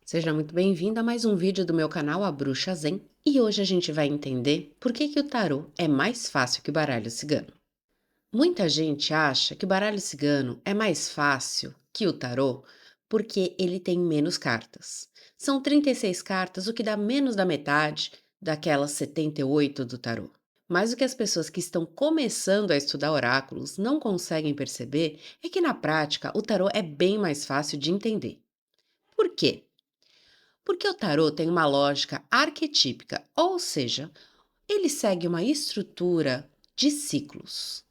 Seja muito bem-vindo a mais um vídeo do meu canal A Bruxa Zen e hoje a gente vai entender por que o tarô é mais fácil que o baralho cigano. Muita gente acha que o baralho cigano é mais fácil que o tarô porque ele tem menos cartas. São 36 cartas, o que dá menos da metade daquelas 78 do tarô. Mas o que as pessoas que estão começando a estudar oráculos não conseguem perceber é que na prática o tarô é bem mais fácil de entender. Por quê? Porque o tarô tem uma lógica arquetípica, ou seja, ele segue uma estrutura de ciclos.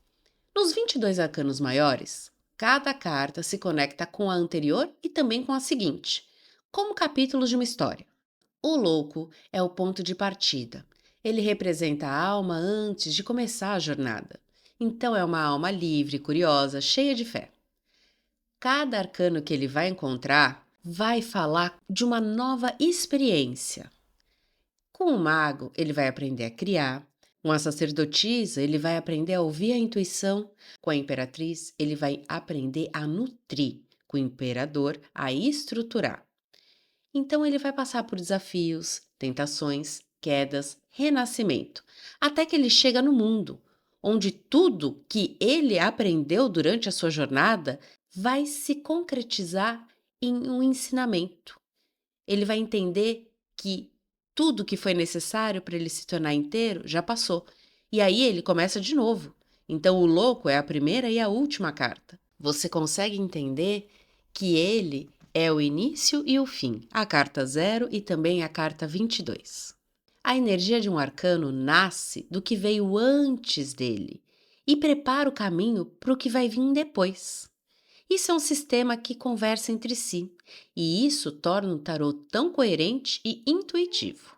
Nos 22 arcanos maiores, cada carta se conecta com a anterior e também com a seguinte, como capítulos de uma história. O louco é o ponto de partida. Ele representa a alma antes de começar a jornada. Então é uma alma livre, curiosa, cheia de fé. Cada arcano que ele vai encontrar vai falar de uma nova experiência. Com o mago, ele vai aprender a criar. Com a sacerdotisa, ele vai aprender a ouvir a intuição. Com a imperatriz, ele vai aprender a nutrir. Com o imperador, a estruturar. Então, ele vai passar por desafios, tentações, quedas, renascimento, até que ele chega no mundo, onde tudo que ele aprendeu durante a sua jornada vai se concretizar em um ensinamento. Ele vai entender que tudo que foi necessário para ele se tornar inteiro já passou. E aí ele começa de novo. Então o louco é a primeira e a última carta. Você consegue entender que ele é o início e o fim, a carta 0 e também a carta 22. A energia de um arcano nasce do que veio antes dele e prepara o caminho para o que vai vir depois. Isso é um sistema que conversa entre si, e isso torna o tarô tão coerente e intuitivo.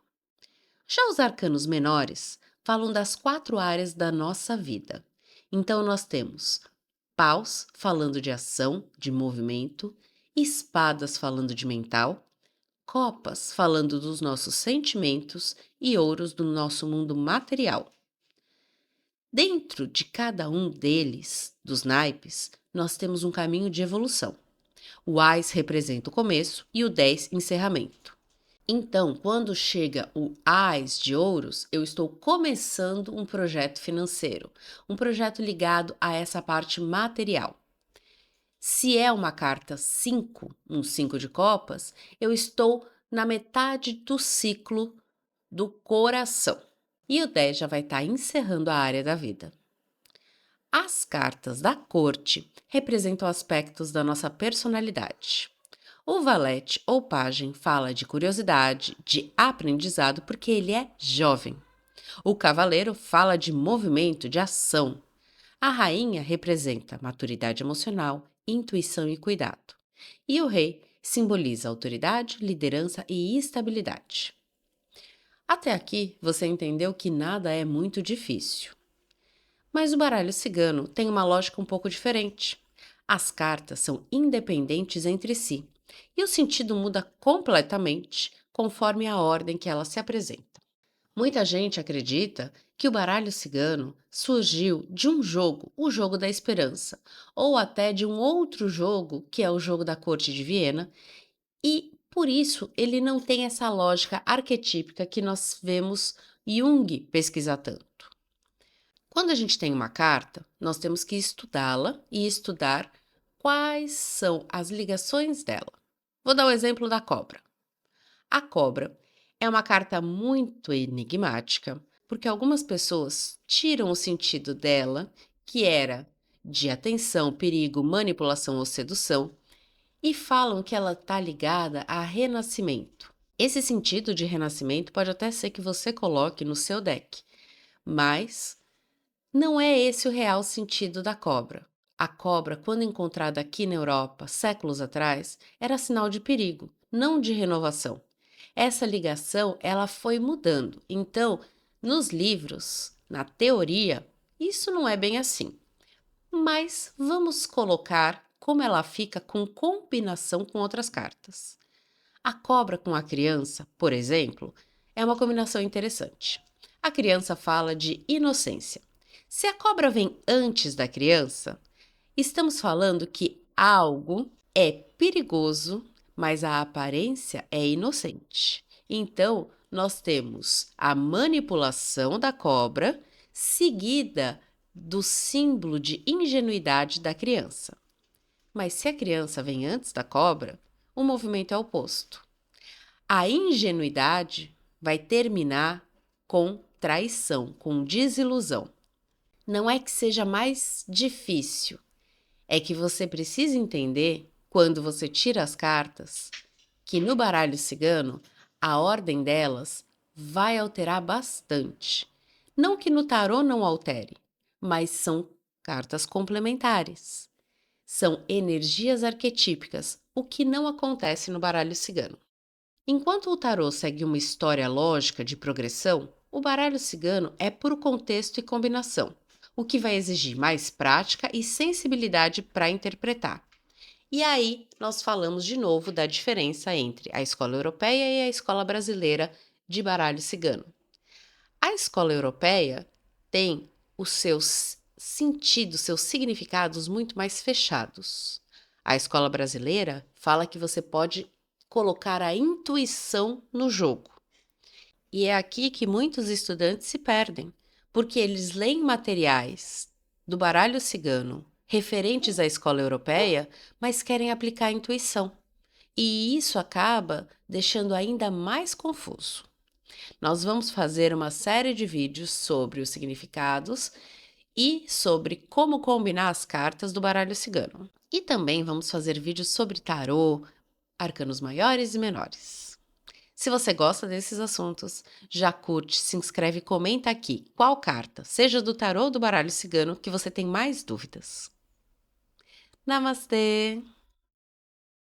Já os arcanos menores falam das 4 áreas da nossa vida. Então nós temos paus falando de ação, de movimento, espadas falando de mental, copas falando dos nossos sentimentos e ouros do nosso mundo material. Dentro de cada um deles, dos naipes, nós temos um caminho de evolução. O AIS representa o começo e o 10 encerramento. Então, quando chega o AIS de ouros, eu estou começando um projeto financeiro, um projeto ligado a essa parte material. Se é uma carta 5, um 5 de copas, eu estou na metade do ciclo do coração. E o 10 já vai estar encerrando a área da vida. As cartas da corte representam aspectos da nossa personalidade. O valete ou pajem fala de curiosidade, de aprendizado, porque ele é jovem. O cavaleiro fala de movimento, de ação. A rainha representa maturidade emocional, intuição e cuidado. E o rei simboliza autoridade, liderança e estabilidade. Até aqui você entendeu que nada é muito difícil. Mas o baralho cigano tem uma lógica um pouco diferente. As cartas são independentes entre si e o sentido muda completamente conforme a ordem que ela se apresenta. Muita gente acredita que o baralho cigano surgiu de um jogo, o jogo da esperança, ou até de um outro jogo, que é o jogo da corte de Viena, e por isso ele não tem essa lógica arquetípica que nós vemos Jung pesquisar tanto. Quando a gente tem uma carta, nós temos que estudá-la e estudar quais são as ligações dela. Vou dar o exemplo da cobra. A cobra é uma carta muito enigmática, porque algumas pessoas tiram o sentido dela, que era de atenção, perigo, manipulação ou sedução, e falam que ela está ligada a renascimento. Esse sentido de renascimento pode até ser que você coloque no seu deck, mas não é esse o real sentido da cobra. A cobra, quando encontrada aqui na Europa, séculos atrás, era sinal de perigo, não de renovação. Essa ligação, ela foi mudando. Então, nos livros, na teoria, isso não é bem assim. Mas vamos colocar como ela fica com combinação com outras cartas. A cobra com a criança, por exemplo, é uma combinação interessante. A criança fala de inocência. Se a cobra vem antes da criança, estamos falando que algo é perigoso mas a aparência é inocente. Então, nós temos a manipulação da cobra, seguida do símbolo de ingenuidade da criança. Mas se a criança vem antes da cobra, o movimento é oposto. A ingenuidade vai terminar com traição, com desilusão. Não é que seja mais difícil, é que você precisa entender, quando você tira as cartas, que no baralho cigano, a ordem delas vai alterar bastante. Não que no tarô não altere, mas são cartas complementares. São energias arquetípicas, o que não acontece no baralho cigano. Enquanto o tarô segue uma história lógica de progressão, o baralho cigano é puro contexto e combinação, o que vai exigir mais prática e sensibilidade para interpretar. E aí, nós falamos de novo da diferença entre a escola europeia e a escola brasileira de baralho cigano. A escola europeia tem os seus sentidos, seus significados muito mais fechados. A escola brasileira fala que você pode colocar a intuição no jogo. E é aqui que muitos estudantes se perdem, porque eles leem materiais do baralho cigano referentes à escola europeia, mas querem aplicar a intuição. E isso acaba deixando ainda mais confuso. Nós vamos fazer uma série de vídeos sobre os significados e sobre como combinar as cartas do baralho cigano. E também vamos fazer vídeos sobre tarô, arcanos maiores e menores. Se você gosta desses assuntos, já curte, se inscreve e comenta aqui qual carta, seja do tarô ou do baralho cigano, que você tem mais dúvidas. Namastê!